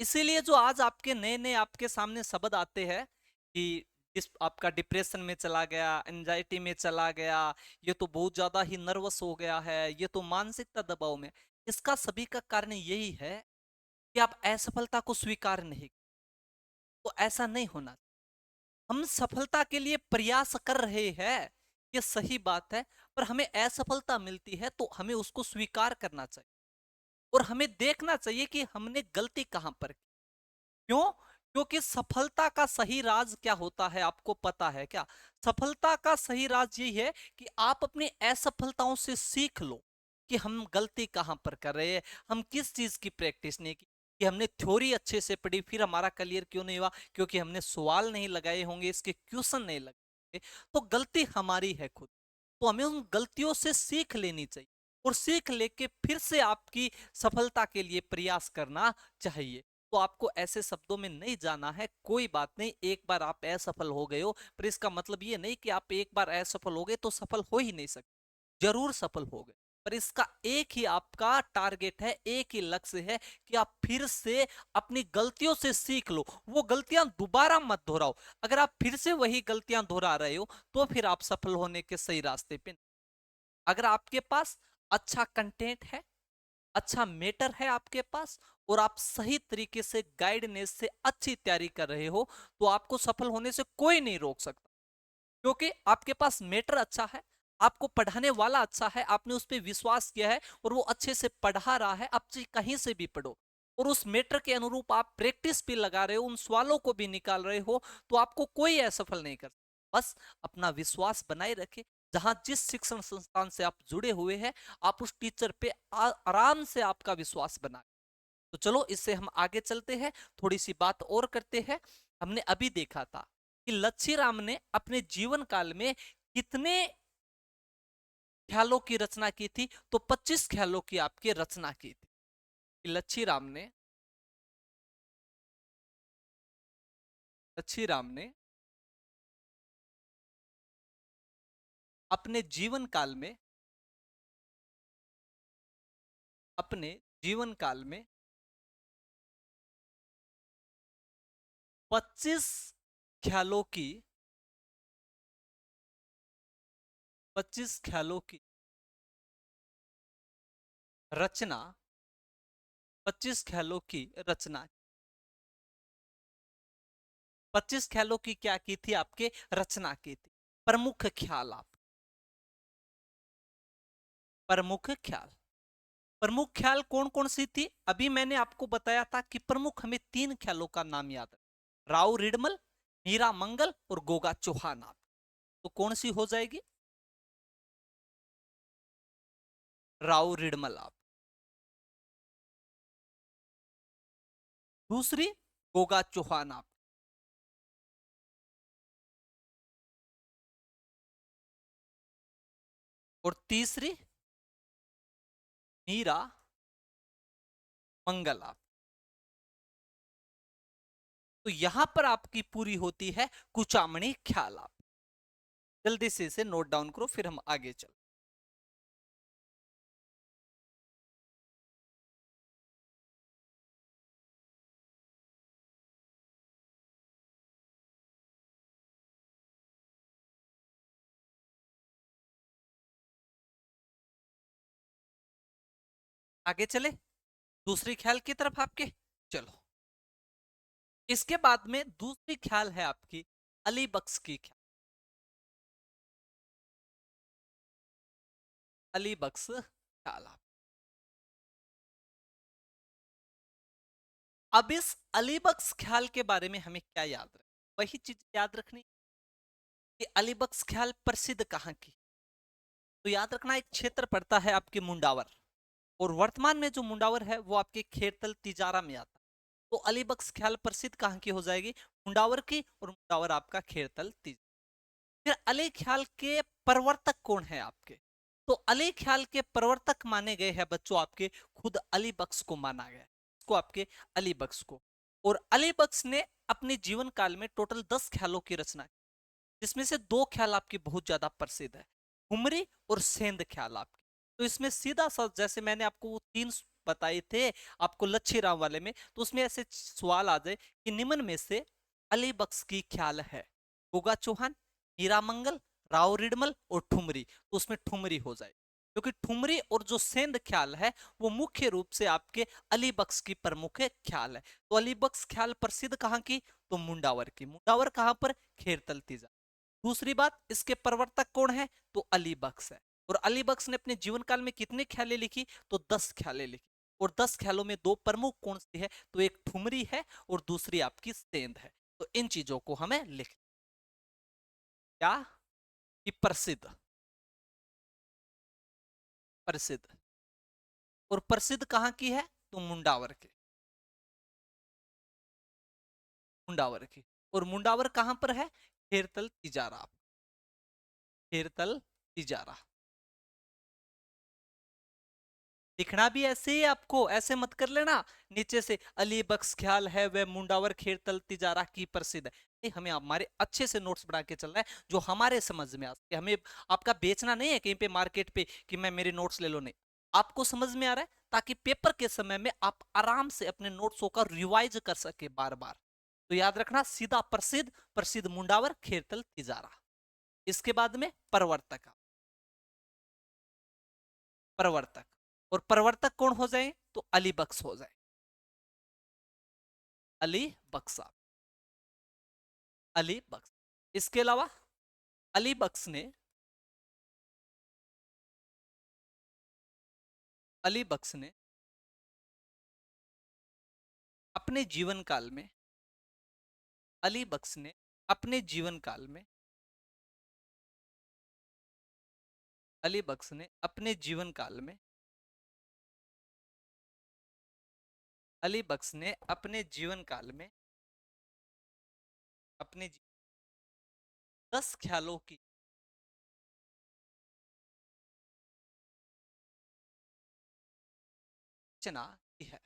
इसीलिए जो आज आपके नए नए आपके सामने शब्द आते हैं कि इस आपका डिप्रेशन में चला गया, एंजाइटी में चला गया, ये तो बहुत ज्यादा ही नर्वस हो गया है, ये तो मानसिकता दबाव में, इसका सभी का कारण यही है कि आप असफलता को स्वीकार नहीं। तो ऐसा नहीं होना। हम सफलता के लिए प्रयास कर रहे हैं, ये सही बात है, पर हमें असफलता मिलती है तो हमें उसको स्वीकार करना चाहिए और हमें देखना चाहिए कि हमने गलती कहां पर की। क्यों? क्योंकि सफलता का सही राज क्या होता है आपको पता है क्या? सफलता का सही राज यही है कि आप अपनी असफलताओं से सीख लो कि हम गलती कहां पर कर रहे हैं, हम किस चीज की प्रैक्टिस नहीं की, कि हमने थ्योरी अच्छे से पढ़ी फिर हमारा क्लियर क्यों नहीं हुआ, क्योंकि हमने सवाल नहीं लगाए होंगे, इसके क्वेश्चन नहीं लगाए। तो गलती हमारी है खुद, तो हमें उन गलतियों से सीख लेनी चाहिए और सीख लेके फिर से आपकी सफलता के लिए प्रयास करना चाहिए। तो आपको ऐसे शब्दों में नहीं जाना है, कोई बात नहीं, एक बार आप असफल हो गए हो, पर इसका मतलब ये नहीं कि आप एक बार असफल हो गए तो सफल हो ही नहीं सकते। जरूर सफल हो गए, पर इसका एक ही आपका टारगेट है, एक ही लक्ष्य है कि आप फिर से अपनी गलतियों से सीख लो, वो गलतियां दोबारा मत दोहराओ। अगर आप फिर से वही गलतियां दोहरा रहे हो तो फिर आप सफल होने के सही रास्ते पे। अगर आपके पास अच्छा कंटेंट है, अच्छा मेटर है आपके पास, और आप सही तरीके से गाइडनेस से अच्छी तैयारी कर रहे हो, तो आपको सफल होने से कोई नहीं रोक सकता। क्योंकि आपके पास मेटर अच्छा है, आपको पढ़ाने वाला अच्छा है, आपने उस पर विश्वास किया है और वो अच्छे से पढ़ा रहा है। आप चाहे कहीं से भी पढ़ो और उस मेटर के अनुरूप आप प्रैक्टिस भी लगा रहे हो, उन सवालों को भी निकाल रहे हो, तो आपको कोई असफल नहीं कर सकता। बस अपना विश्वास बनाए रखे, जहां जिस शिक्षण संस्थान से आप जुड़े हुए हैं, आप उस टीचर पे आराम से आपका विश्वास बना। तो चलो इससे हम आगे चलते हैं, थोड़ी सी बात और करते हैं। हमने अभी देखा था कि लच्छी राम ने अपने जीवन काल में कितने ख्यालों की रचना की थी? तो 25 ख्यालों की आपकी रचना की थी कि लच्छी राम ने अपने जीवन काल में, अपने जीवन काल में 25 ख्यालों की, 25 ख्यालों की रचना, 25 ख्यालों की रचना, 25 ख्यालों की क्या की थी? आपके रचना की थी। प्रमुख ख्याल आप, प्रमुख ख्याल, प्रमुख ख्याल कौन कौन सी थी? अभी मैंने आपको बताया था कि प्रमुख हमें तीन ख्यालों का नाम याद है, राव रिडमल, मीरा मंगल और गोगा चौहान आप। तो कौन सी हो जाएगी? राव रिडमल आप। दूसरी गोगा चौहान आप। और तीसरी मीरा मंगल आप। तो यहां पर आपकी पूरी होती है कुचामणी ख्याल आप। जल्दी से इसे नोट डाउन करो, फिर हम आगे चल। आगे चले दूसरी ख्याल की तरफ आपके। चलो, इसके बाद में दूसरी ख्याल है आपकी अली बख्श की ख्याल, अली बख्श ख्याल आप। अब इस अली बख्श ख्याल के बारे में हमें क्या याद रखना? वही चीज याद रखनी कि अली बख्श ख्याल प्रसिद्ध कहाँ की। तो याद रखना, एक क्षेत्र पड़ता है आपके मुंडावर, और वर्तमान में जो मुंडावर है वो आपके खेरतल तिजारा में आता है। तो अली बख्श ख्याल प्रसिद्ध कहाँ की हो जाएगी? मुंडावर की, और मुंडावर आपका खेरतल तिजारा। फिर अली ख्याल के प्रवर्तक कौन है आपके? तो अली ख्याल के प्रवर्तक माने गए हैं बच्चों आपके खुद अली बख्श को माना गया है, इसको आपके अली बख्श को। और अली बख्श ने अपने जीवन काल में टोटल 10 ख्यालों की रचना की, जिसमें से दो ख्याल आपके बहुत ज्यादा प्रसिद्ध है, ठुमरी और सेंध ख्याल आपके। तो इसमें सीधा सा, जैसे मैंने आपको वो तीन बताए थे आपको लच्छी राम वाले में, तो उसमें ऐसे सवाल आ जाए कि निम्न में से अली बख्श की ख्याल है गोगा चौहान, हीरा मंगल, राव रिडमल और ठुमरी, तो उसमें ठुमरी हो जाए, क्योंकि ठुमरी और जो सेंध ख्याल है वो मुख्य रूप से आपके अली बख्श की प्रमुख ख्याल है। तो अली बख्श ख्याल प्रसिद्ध कहाँ की? तो मुंडावर की। मुंडावर कहाँ पर? खेरतल तीजा। दूसरी बात, इसके प्रवर्तक कौन है? तो अली बख्श है। और अली बख्श ने अपने जीवन काल में कितनी ख्यालें लिखी? तो 10 ख्यालें लिखी। और 10 ख्यालों में दो प्रमुख कौन सी है? तो एक ठुमरी है और दूसरी आपकी सेंध है। तो इन चीजों को हमें लिख, क्या कि प्रसिद्ध, प्रसिद्ध। और प्रसिद्ध कहाँ की है? तो मुंडावर के, मुंडावर की। और मुंडावर कहां पर है? खेरतल तिजारा, खेरतल तिजारा। लिखना भी ऐसे ही आपको, ऐसे मत कर लेना नीचे से अली बख्श ख्याल है वह मुंडावर खेरतल तिजारा की प्रसिद्ध है। नहीं, हमें हमारे अच्छे से नोट्स बना के चलना है जो हमारे समझ में आ सके। हमें आपका बेचना नहीं है कहीं पे मार्केट पे कि मैं मेरे नोट्स ले लो, नहीं। आपको समझ में आ रहा है ताकि पेपर के समय में आप आराम से अपने नोट्सों का रिवाइज कर सके बार बार। तो याद रखना, सीधा प्रसिद्ध, प्रसिद्ध मुंडावर खेरतल तिजारा। इसके बाद में प्रवर्तक, प्रवर्तक। और प्रवर्तक कौन हो जाए? तो अली बख्श हो जाए, अली बख्शा, अली बख्श। इसके अलावा अली बख्श ने, अली बख्श ने अपने जीवन काल में, अली बख्श ने अपने जीवन काल में, अली बख्श ने अपने जीवन काल में, अली बख्श ने अपने जीवन काल में अपने 10 ख्यालों की रचना की है,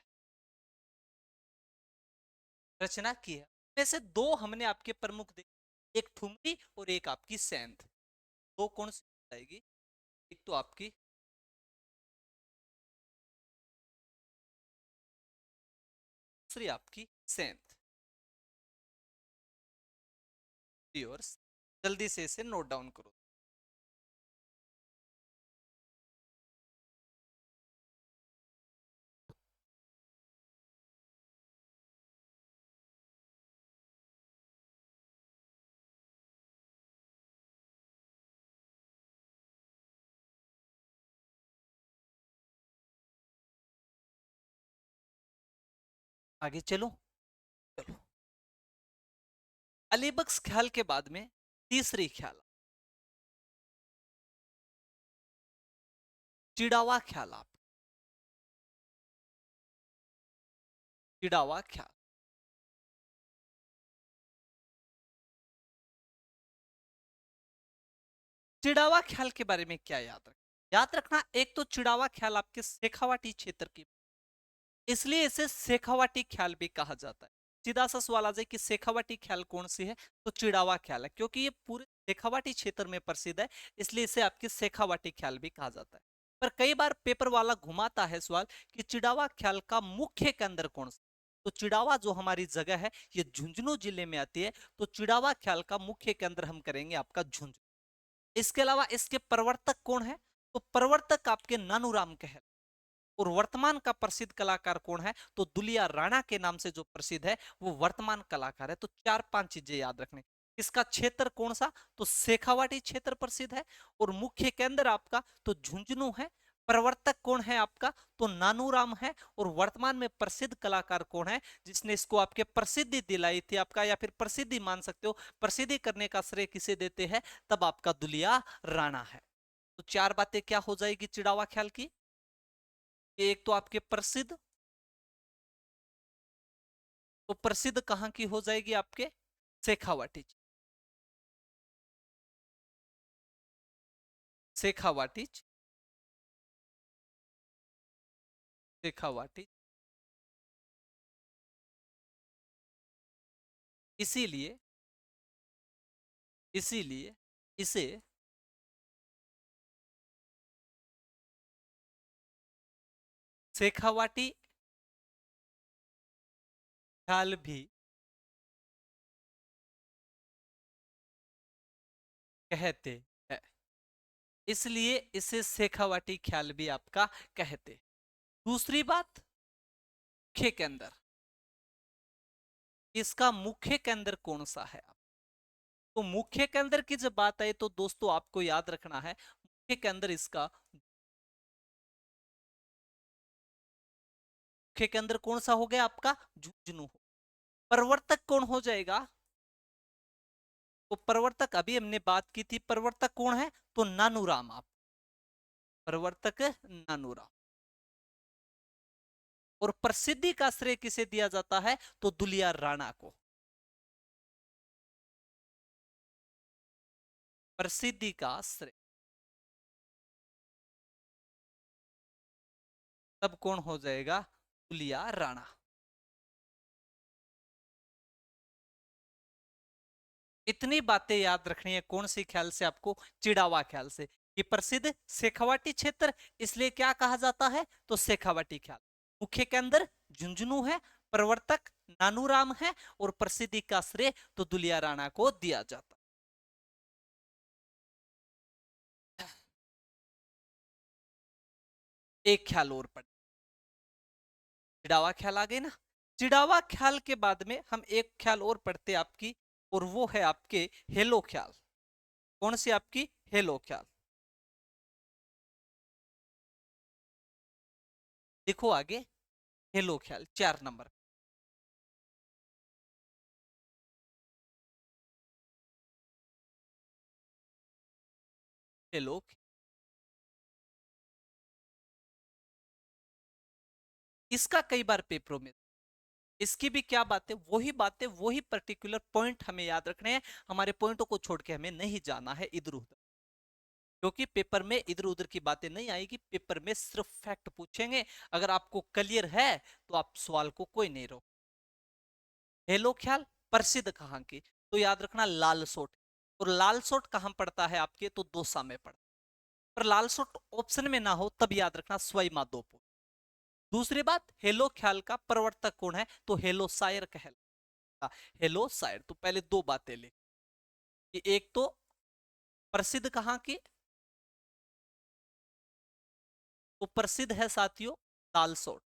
रचना की है। वैसे दो हमने आपके प्रमुख देखे, एक ठुमरी और एक आपकी सेंध। दो कौन सी आएगी? एक तो आपकी, दूसरी आपकी सेंध। योर्स, जल्दी से इसे नोट डाउन करो। आगे चलो। चलो, अलीबक्स ख्याल के बाद में तीसरी ख्याल, चिड़ावा ख्याल। आप चिड़ावा ख्याल, चिड़ावा ख्याल के बारे में क्या याद रखना? याद रखना, एक तो चिड़ावा ख्याल आपके शेखावाटी क्षेत्र की, इसलिए इसे शेखावाटी ख्याल भी कहा जाता है। सीधा सा सवाल आ जाए कि शेखावाटी ख्याल कौन सी है, तो चिड़ावा ख्याल है, क्योंकि ये पूरे शेखावाटी क्षेत्र में प्रसिद्ध है, इसलिए इसे आपकी शेखावाटी ख्याल भी कहा जाता है। पर कई बार पेपर वाला घुमाता है सवाल कि चिड़ावा ख्याल का मुख्य केंद्र कौन सा। तो चिड़ावा जो हमारी जगह है ये झुंझुनू जिले में आती है, तो चिड़ावा ख्याल का मुख्य केंद्र हम करेंगे आपका झुंझुनू। इसके अलावा इसके प्रवर्तक कौन है, तो प्रवर्तक आपके नानूराम कहल। और वर्तमान का प्रसिद्ध कलाकार कौन है, तो दुलिया राणा के नाम से जो प्रसिद्ध है वो वर्तमान कलाकार है। तो चार पांच चीजें याद रखने। इसका क्षेत्र कौन सा, तो शेखावाटी क्षेत्र प्रसिद्ध है। और मुख्य केंद्र आपका तो झुंझुनू है। प्रवर्तक कौन है आपका, तो नानूराम है। और वर्तमान में प्रसिद्ध कलाकार कौन है जिसने इसको आपके प्रसिद्धि दिलाई थी आपका, या फिर प्रसिद्धि मान सकते हो, प्रसिद्धि करने का श्रेय किसे देते हैं, तब आपका दुलिया राणा है। तो चार बातें क्या हो जाएगी चिड़ावा ख्याल की, एक तो आपके प्रसिद्ध, तो प्रसिद्ध कहां की हो जाएगी आपके, शेखावाटी। शेखावाटी, शेखावाटी। इसीलिए इसीलिए इसे शेखावाटी ख्याल भी कहते हैं, इसलिए इसे शेखावाटी ख्याल भी आपका कहते। दूसरी बात, मुख्य केंद्र, इसका मुख्य केंद्र कौन सा है। तो मुख्य केंद्र की जब बात आई तो दोस्तों आपको याद रखना है, मुख्य केंद्र इसका, मुख्य केंद्र कौन सा हो गया आपका, झुंझुनू। प्रवर्तक कौन हो जाएगा, तो प्रवर्तक अभी हमने बात की थी, प्रवर्तक कौन है, तो नानूराम। आप प्रवर्तक नानूराम। और प्रसिद्धि का श्रेय किसे दिया जाता है, तो दुलिया राणा को। प्रसिद्धि का श्रेय तब कौन हो जाएगा, दुलिया राणा। इतनी बातें याद रखनी है, कौन सी ख्याल से आपको, चिड़ावा ख्याल से, कि प्रसिद्ध शेखावाटी क्षेत्र, इसलिए क्या कहा जाता है, तो शेखावाटी ख्याल। मुख्य केंद्र झुंझुनू है, प्रवर्तक नानूराम है, और प्रसिद्धि का श्रेय तो दुलिया राणा को दिया जाता। एक ख्याल और पढ़, चिड़ावा ख्याल आ गए ना। चिड़ावा ख्याल के बाद में हम एक ख्याल और पढ़ते आपकी, और वो है आपके हेलो ख्याल। कौन सी आपकी, हेलो ख्याल। देखो आगे, हेलो ख्याल 4 नंबर। हेलो, इसका कई बार पेपरों में, इसकी भी क्या बात है, वही बातें, वही पर्टिकुलर पॉइंट हमें याद रखने हैं। हमारे पॉइंटों को छोड़ के हमें नहीं जाना है इधर उधर, क्योंकि पेपर में इधर उधर की बातें नहीं आएगी, पेपर में सिर्फ फैक्ट पूछेंगे। अगर आपको क्लियर है तो आप सवाल को कोई नहीं रोक। हेलो ख्याल प्रसिद्ध कहाँ की, तो याद रखना लालसोट। और लालसोट कहाँ पड़ता है आपके, तो दौसा में पड़ता है। पर लालसोट ऑप्शन में ना हो तब याद रखना सवाई माधोपुर। दूसरी बात, हेलो ख्याल का प्रवर्तक कौन है, तो हेलो शायर कहलाता। हेलो शायर, तो पहले दो बातें ले, कि एक तो प्रसिद्ध कहाँ की, तो प्रसिद्ध है साथियों लालसोट।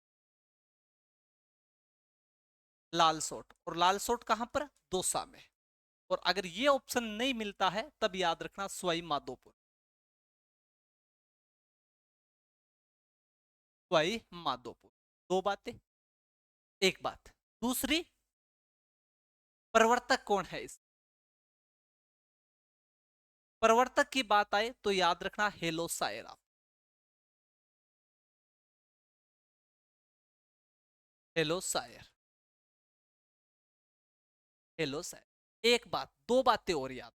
लालसोट, और लालसोट कहां पर, दौसा में। और अगर ये ऑप्शन नहीं मिलता है तब याद रखना सवाई माधोपुर। सवाई माधोपुर, दो बातें। एक बात, दूसरी, प्रवर्तक कौन है इस प्रवर्तक की बात आए तो याद रखना हेलो सायरा। हेलो सायर, हेलो सायर। एक बात, दो बातें और याद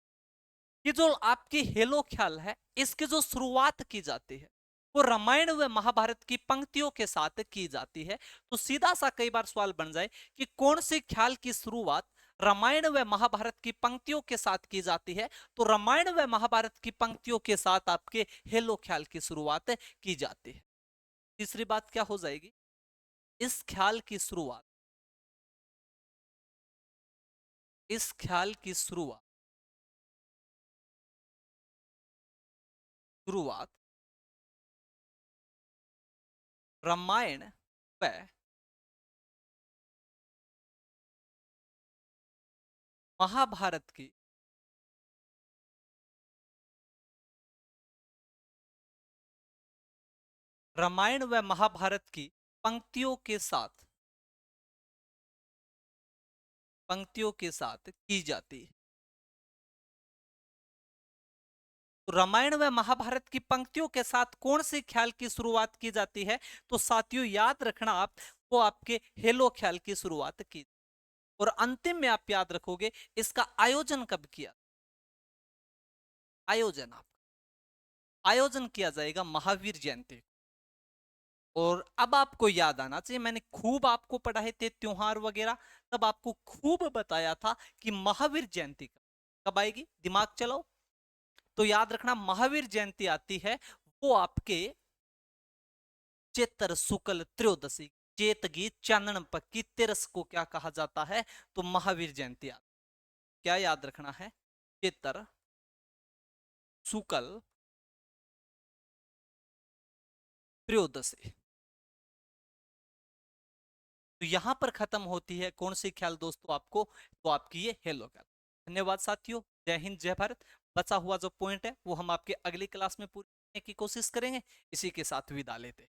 कि जो आपकी हेलो ख्याल है, इसकी जो शुरुआत की जाती है वो रामायण व महाभारत की पंक्तियों के साथ की जाती है। तो सीधा सा कई बार सवाल बन जाए कि कौन सी ख्याल की शुरुआत रामायण व महाभारत की पंक्तियों के साथ की जाती है, तो रामायण व महाभारत की पंक्तियों के साथ आपके हेलो ख्याल की शुरुआत की जाती है। तीसरी बात क्या हो जाएगी, इस ख्याल की शुरुआत, इस ख्याल की शुरुआत रामायण व महाभारत की रामायण व महाभारत की पंक्तियों के साथ, पंक्तियों के साथ की जाती है। तो रामायण व महाभारत की पंक्तियों के साथ कौन से ख्याल की शुरुआत की जाती है, तो साथियों याद रखना आप, वो आपके हेलो ख्याल की शुरुआत की। और अंतिम में आप याद रखोगे इसका आयोजन कब किया, आयोजन आप आयोजन किया जाएगा महावीर जयंती। और अब आपको याद आना चाहिए, मैंने खूब आपको पढ़ाए थे त्योहार वगैरह, तब आपको खूब बताया था कि महावीर जयंती कब आएगी, दिमाग चलाओ। तो याद रखना महावीर जयंती आती है वो आपके चेतर शुक्ल त्रयोदशी, चेतगी चांदन पक्की तेरस को क्या कहा जाता है, तो महावीर जयंती आती। क्या याद रखना है, चेतर शुक्ल त्रयोदशी। तो यहां पर खत्म होती है कौन सी ख्याल दोस्तों आपको, तो आपकी ये हेलो ख्याल। धन्यवाद साथियों, जय हिंद जय भारत। बचा हुआ जो पॉइंट है वो हम आपके अगली क्लास में पूरी करने की कोशिश करेंगे। इसी के साथ विदा लेते हैं।